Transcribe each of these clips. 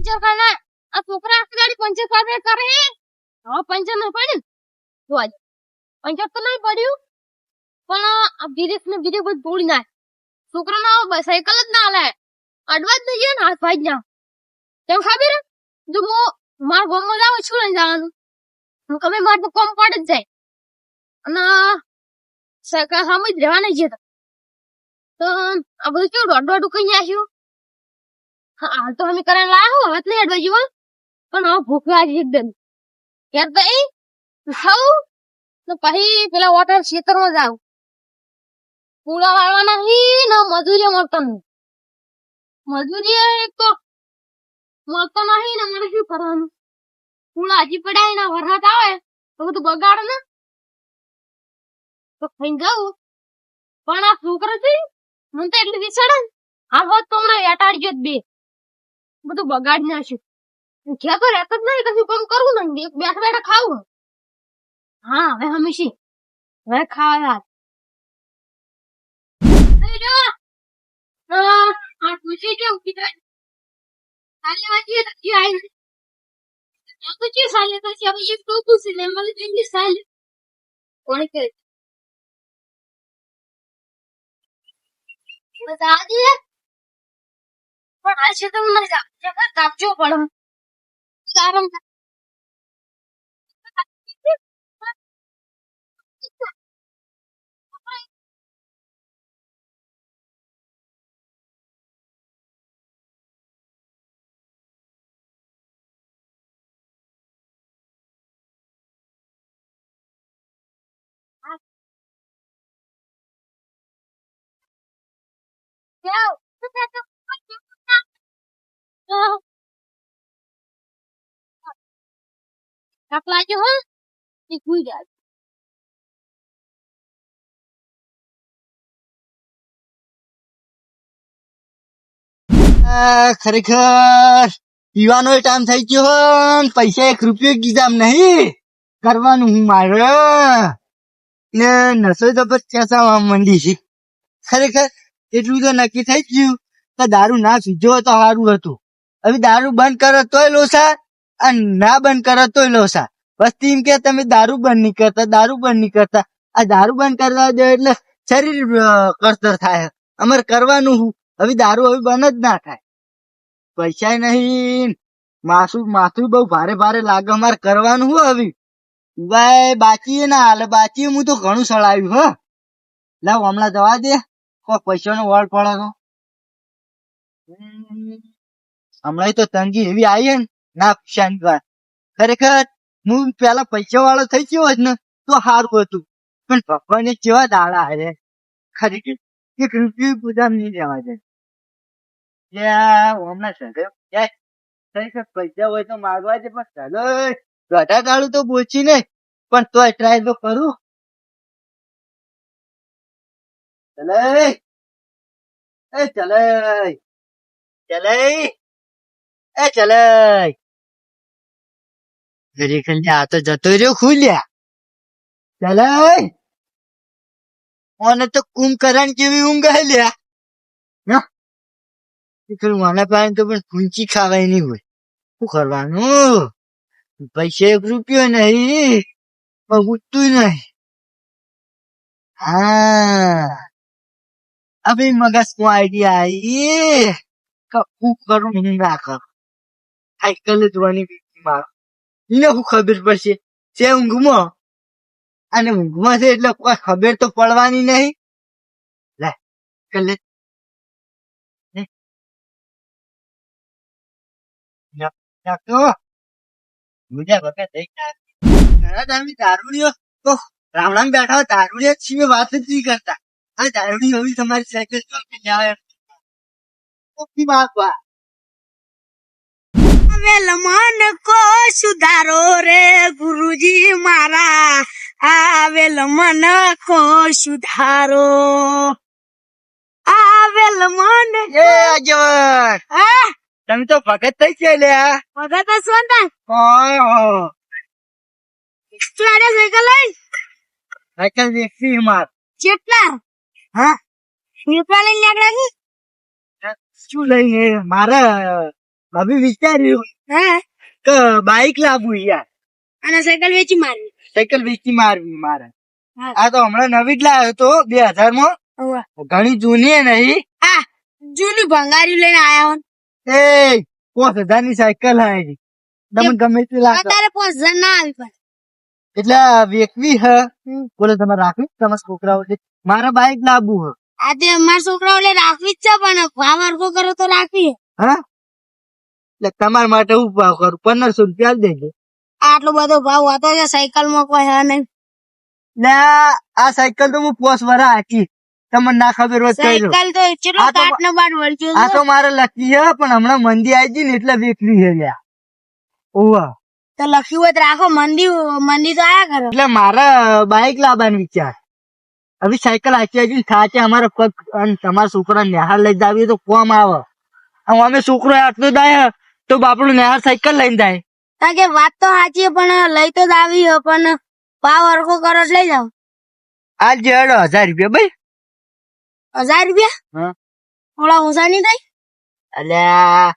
Puncture કરે આ છોકરા આખી ગાડી પંચર કરે કરે હવે પંચર ન પડ્યું તો આજ પંચર તો નહીં પડ્યું પણ આ વિરેશ ને બીજું બધું તોડી નાખ છોકરાનો સાયકલ જ ના હાલે અડવા જ નહીં જાય ને હાથ ભાઈ જાવ તેમ ખબર જો હું મારા ગામમાં જાઉં છું ને જવાનું હું કમે મારે તો કોમ પડે જ જાય અને સાયકલ સામે જ રહેવા નહીં જતા તો આ બધું કેવું દોઢ કઈ આશું હાલ તો અમે કરીને લાયા હવે જ નહીં અડવા જીવો પણ હવે ભૂખ લાગી એકદમ ત્યાર તો એ ખાવું ને પછી પેલા વોટર ખેતરમાં જાવ પૂળા વાળવાના નહીં ને મજૂરી મળતો નહીં મજૂરી એક તો મળતો નહીં ને મારે શું કરવાનું પૂળા હજી પડાય ને વરસાદ આવે તો બધું બગાડે ને તો ખાઈને જાઉં પણ આ છોકરો છે મને તો એટલી વિસડે હાલ હોત તો હમણાં અટાડજો જ બે બધું બગાડી નાખ્યું ઘેર તો રહેતો જ નહીં કશું કામ કરવું ને બેઠા બેઠા ખાવું હા હવે હંમેશા હવે ખાવા આ ખુશી કે ઉભી થાય સાલે વાંચીએ તો જે આવી તો જે સાલે તો છે હવે એક તો ખુશી ને મને જેની સાલે કોણ કરે બતા દે પણ આ છે તો મને જગા કાપજો પડે કારણ લાગ્યો હો એ ભૂઈ ગયા ખરેખર પીવાનો ટાઈમ થઈ ગયો ને પૈસા 1 રૂપિયો કીધા નહીં કરવાનું હું મારે ને નસો જબરજસ્ત મંડી છે ખરેખર એટલું તો નક્કી થઈ ગયું કે દારૂ ના પીજો તો સારું હતું હવે દારૂ બંધ કરો તોય લોસા અને ના બંધ કરો તોય લોસા બસ એમ કે તમે દારૂ બંધ નહીં કરતા આ દારૂ બંધ કરવા દો એટલે શરીર કસર થાય અમારે કરવાનું હું હવે દારૂ હવે બંધ જ ના થાય પૈસા નહીં માથું બહુ ભારે લાગે અમારે કરવાનું હું હવે ભાઈ બાકી ના હાલે બાકી હું તો ઘણું સળાવ્યું હો લાવ હમણાં જવા દે કોઈ પૈસાનો વળ પડે તો હમણાં તો તંગી એવી આવી ને ના પૈસાની વાત ખરેખર હું પેલા પૈસા વાળો થઈ ગયો હોત ને તો સારું હતું પણ ભગવાને કેવા દાડા આવે ખરેખર 1 રૂપિયો પૂજા નહીં લેવા દે હમણાં ખરેખર પૈસા હોય તો માગવા દે પણ ચાલો ગઢા દાડું તો બોચી નહીં પણ તોય ટ્રાય તો કરું ચલે આ તો જતો રહ્યો ખુલ્યા ચલે મને તો કુંભકરણ જેવી ઊંઘ લ્યા મને પાસે તો પણ પૂંચી ખાવાય નહીં હોય શું કરવાનું પૈસા 1 રૂપિયો નહીં ઉઠતું નહીં હા હવે મગજ કો આઈડિયા આવી શું કરું હું ના કરું સાયકલ જોવાની મારો એને શું ખબર પડશે છે ઊંઘમાં અને ઊંઘમાં છે એટલે કોઈ ખબર તો પડવાની નહીં લે કલે દારૂડિયો તો રામણામ બેઠા હોય દારૂડિયા છીએ વાત જ નહીં કરતા આ દારૂડી હવે તમારી સાયકલ આવેલ મન કો સુધારો રે ગુરુજી મારા આવેલ મન કો સુધારો આવેલ મન એ અજવર હા તમે તો ભગત થઈ ગયા લ્યા ભગત સોંતા સાયકલ લઈ સાયકલ દેખી માર કેટલા હા રૂપિયા લઈને નીકળ્યા શું લઈને મારે ભાભી વિચાર્યું હા કે બાઈક લાવવું યાર, અને સાયકલ વેચી મારવી. સાયકલ વેચી મારવી મારે. હા. આ તો હમણાં નવી જ લાવ્યો તો 2000 માં, હોવે. ઘણી જૂની નહીં. હા જૂની ભંગારી લઈને આયા હો. એ 5000 ની સાયકલ આવી, તમને ગમે તે લાગે અત્યારે 5000 ના આવી પણ. એટલે વેચવી હ. બોલો તમારે રાખવી તમારા છોકરાઓ છે? મારે બાઈક લાવવું હ. આજે અમારા છોકરાઓ રાખવી જ છે પણ ભાવ હરખો કરો તો રાખવી. હા, એટલે તમારા માટે હું ભાવ કરું? 1500 રૂપિયા આલી દેજો. આટલો બધો ભાવ હોતો છે સાયકલ માં કોઈ હે નહીં. ને આ સાયકલ તો હું 5 વર્ષ હાચી, તમને ના ખબર હોય તો કહી દઉં. સાયકલ તો કેટલો આ તો કાટ નો બાટ વળગ્યો આ તો મારે લકી હે, પણ હમણાં મંદી આવી ગઈ ને એટલે વેચવી છે લ્યા. ઓવા તો લખ્યું હોય તો રાખો. મંદી તો આયા કરો. એટલે મારે બાઈક લાવવાનો વિચાર. હવે સાયકલ હાચી હાચી થાચે અમારે પગ, અને તમારા છોકરા નિહાર લઈ જાવી તો કોમ આવે. આમ અમે છોકરો આટલો જાય તો બાપડું નિહાર સાયકલ લઈને જાય. કારણ કે વાત તો સાચી પણ લઈ તો જ આવી હે પણ ભાવ હરખો કરો જ લઈ જાવ. આજ જે 1000 રૂપિયા ભાઈ. 1000 રૂપિયા હા, થોડા ઓછા નહીં થાય? અલ્યા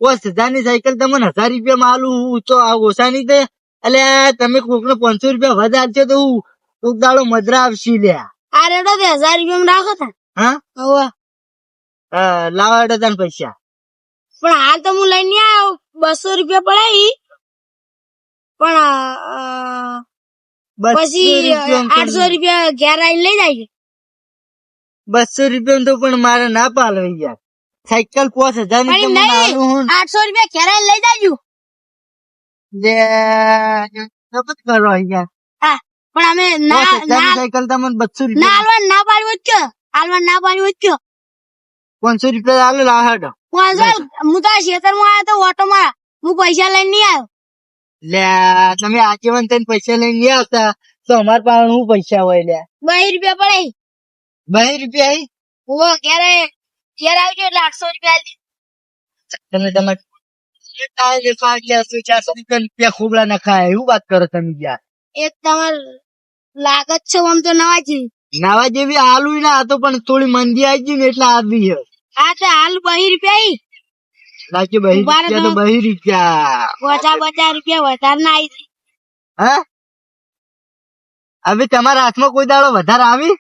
5000 ની સાયકલ તમને 1000 રૂપિયા માં આલું તો આ ઓછા નહીં થાય? અલ્યા તમે કોક ને 500 રૂપિયા વધારે છે તો હું કોક દાડો મજરા આવશી લ્યા. આ રેડો તે 1000 રૂપિયા રાખો તા. હા, હોવે. લાવા તને પૈસા. પણ હાલ તો હું લઈને નહીં આવ્યો. 200 રૂપિયા પડાવી પણ 200 પછી રૂપિયા 800 રૂપિયા ઘેર આવીને લઈ જાય. 200 રૂપિયા તો પણ મારે ના પાલવે યાર. સાયકલ 5000 ની પણ તમને નહીં, આલું હું. 800 રૂપિયા ઘેર આવીને લઈ જાજો. લે નફત કરો યાર. હા પણ અમે 5000 ની સાયકલ તમને 200 ના રૂપિયા, હાલવા ના પાડ્યું જ કયો. હાલવા ના પાડ્યું જ કયો. 500 રૂપિયા આલો લાહાડો. હું તો આ ખેતરમાં આવ્યો તો ઓટો મારા. હું પૈસા લઈને નહીં આવ્યો. લે તમે આજીવન થઈને પૈસા લઈને નહીં આવતા તો અમાર પાસે હું પૈસા હોય લ્યા. 2 રૂપિયા પડે. 2 રૂપિયા આવી હું ઘેર આવજો એટલે 800 રૂપિયા આલી તમે તમારે 400 રૂપિયા ખોબલા ના ખાય એવું વાત કરો તમે યાર. દે. એક તમાર લાગત છે આમ તો નવાજી. નાવા જેવી આલુ ના હતો પણ થોડી મંદી આવી ગઈ ને એટલે આવી છે. હા તો હાલ 2 રૂપિયા આવી. લાગે 2 રૂપિયા તો 2 રૂપિયા. 50 રૂપિયા વધારે ના આવી. હા, હવે તમારા હાથમાં કોઈ દાડો વધારે આવી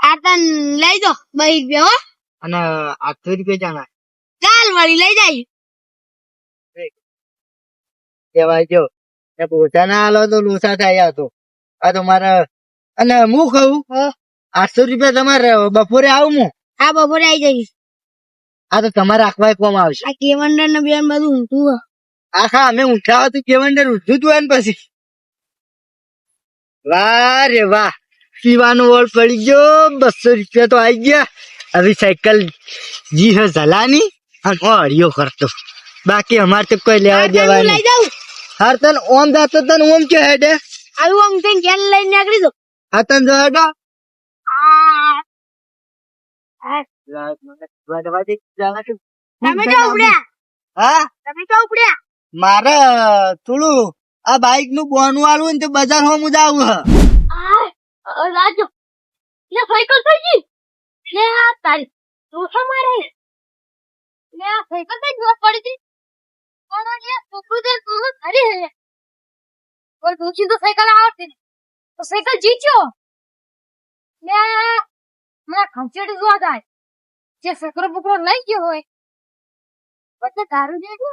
આ તન લઈ દો 2 રૂપિયા હો. અને 800 રૂપિયા જાણા ચાલ વળી લઈ જાય. કેવાય જો પોતા ના આલો તો લોસા થાય તો. આ તો મારા, અને હું કહું 800 રૂપિયા તમારે બપોરે આવું હું. હા બપોરે આવી જઈશ. આ તો તમારે આખવા કોમ આવશે. આ કેવંડર ને બેન બધું ઊંધું. આખા અમે ઊંઠા હતું કેવંડર ઊંધું તું એને પછી. વાહ રે વાહ, પીવાનો વળ પડી ગયો. 200 રૂપિયા તો આવી ગયા. હવે સાયકલ જી હ ઝલાની અને હળિયો કરતો. બાકી અમારે તો કોઈ લેવા દેવા લઈ નહીં. જાઉં. હાર તન ઓમ જાતો તન ઓમ કે હેડે. આવું આમ થઈને ઘેર લઈને નીકળી દો. હા તન જો હેડો. તમે તો ઉપડ્યા. હા, તમે તો ઉપડ્યા. મારે થોડું આ બાઈક નું બોનું આલું ને તો બજાર હોમ જ આવું હ. રાજો લે સાયકલ થઈ ગઈ. લે આ તારી દોસા મારે. લે આ સાયકલ થઈ ગઈ પડી હતી. પણ લે છોકરું તે તું ખરી હે. કોઈ દોશી તો સાયકલ આવતી નહીં. તો સાયકલ જીત્યો. લે મને ખંચેડી જોવા જાય. જે સકરો બકરો લઈ ગયો હોય પછી ગારું દેજો.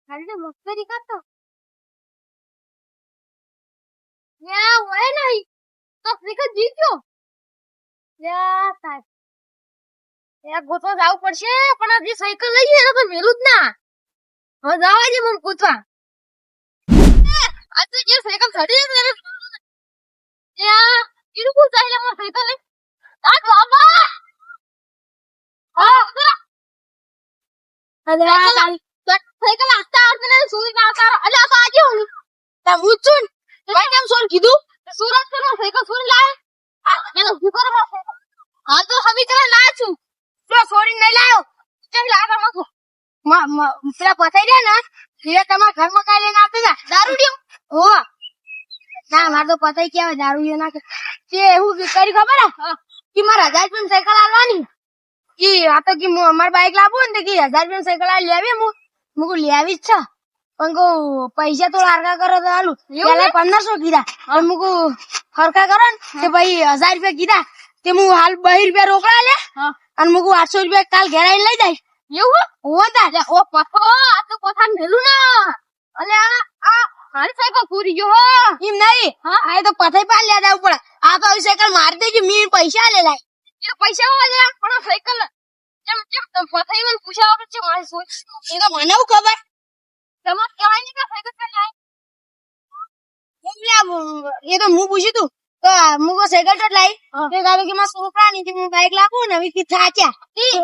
ગાડી મસ્કરી કરતો. યા હોય નહીં તો સાયકલ જીત્યો. યા સાહેબ યા ગોતવા જવું પડશે પણ આ જે સાયકલ લઈ ગઈ એને તો મેલું જ ના. હવે જવા દે મને ગોતવા. આ તો જે સાયકલ ચડી ને યા કીધું કોણ જાય મને સાયકલ લઈ. આ બાબા હા અરે આ તારી સાયકલ આસ્તા આવતી ને સુઈ આવતા અલે આ તો આજે હું તા મૂચું ભાઈ કેમ સોર કીધું સુરત કરો સાયકલ સોરી લાય મેં ઉભો કરો હા તો હવે ચલા લા છું તો છોડી નહીં લાયો. કેમ લાગા મકો પેલા પથાઈ રહ્યા ને એ તમારા ઘરમાં કાઢી લઈને આવતા હતા. દારૂડિયો ઓ ના મારે તો પતાઈ કેવાય દારૂ નાખે. તે એવું કરી ખબર હે કે મારે 1000 રૂપિયા સાયકલ આલવાની. કે આ તો કે મારે બાઈક લાવવું ને કે 1000 રૂપિયા સાયકલ આ લેવી હું મુકુ લેવી જ છે પણ કહું પૈસા તો હરકા કરો તો હાલું પેલા 1500 કીધા અને મુકુ હરકા કરો ને તે ભાઈ 1000 રૂપિયા કીધા તે હું હાલ 2 રૂપિયા રોકડા લે અને મુકુ 800 રૂપિયા કાલ ઘેર આવીને લઈ જાય એવું હોતા ઓ પથો આ તો પથાન મેલું ના અલે આ મારી સાયકલ પૂરી ગયો હો એમ નહીં આ તો પથાઈ પાલ લે જાવ પડે આ તો આવી સાયકલ મારી દેજો મી પૈસા લે લાય એ પૈસા હોવા દે પણ આ સાયકલ જેમ જેમ તમે પથાઈ મને પૂછ્યા વગર છે મારી સોચ એ તો મને હું ખબર તમે કહેવાય નહીં કે સાયકલ ચાલી જાય એ તો હું પૂછ્યું તું તો મુકો સાયકલ તો લાઈ તે ગાલો કે માં છોકરા ની હું બાઈક લાવું ને વી થાચ્યા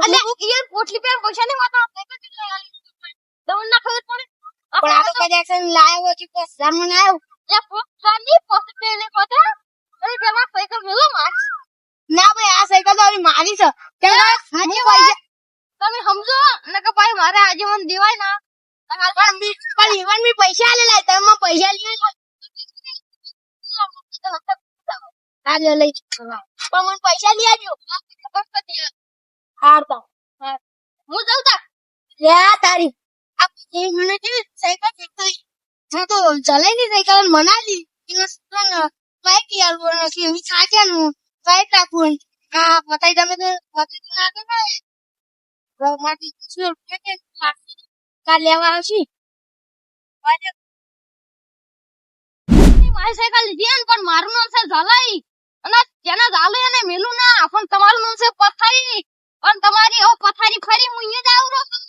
અને એ પોટલી પે પૈસા નહીં વાતા સાયકલ ચાલી આલી તમને ના ખબર પડે પણ આ તો કદાચ એક્શન લાયો કે બસ જમણ આવ્યો એ પોતાની પોતે ને પતા એ પેલા સાયકલ મેલો માર ના ભાઈ આ સાયકલ તો આવી મારી છે કેમ કે પૈસા તમે સમજો ને કે ભાઈ મારે આજે મને દેવાય ના પણ ઈવન મી પૈસા લે લાય તમે પૈસા લે આ લે લઈ પણ મને પૈસા લઈ આવજો હારતા હું જાઉં તા લે તારી આ એ મને કે સાયકલ દેખાઈ હા તો ચલે ની સાયકલ મનાલી એનો સ્ટોન બાઈક યાર બોલ કે હું ખાચા નું બાઈક રાખું હા પતાઈ તમે તો પતાઈ ના કે માટી શું કે કા લેવા આવશી મારી સાયકલ લીધી ને પણ મારું નામ છે ઝાલાઈ અને જેના ઝાલે એને મેલું ના પણ તમારું નામ છે પથારી પણ તમારી ઓ પથારી ફરી હું અહીંયા જ આવું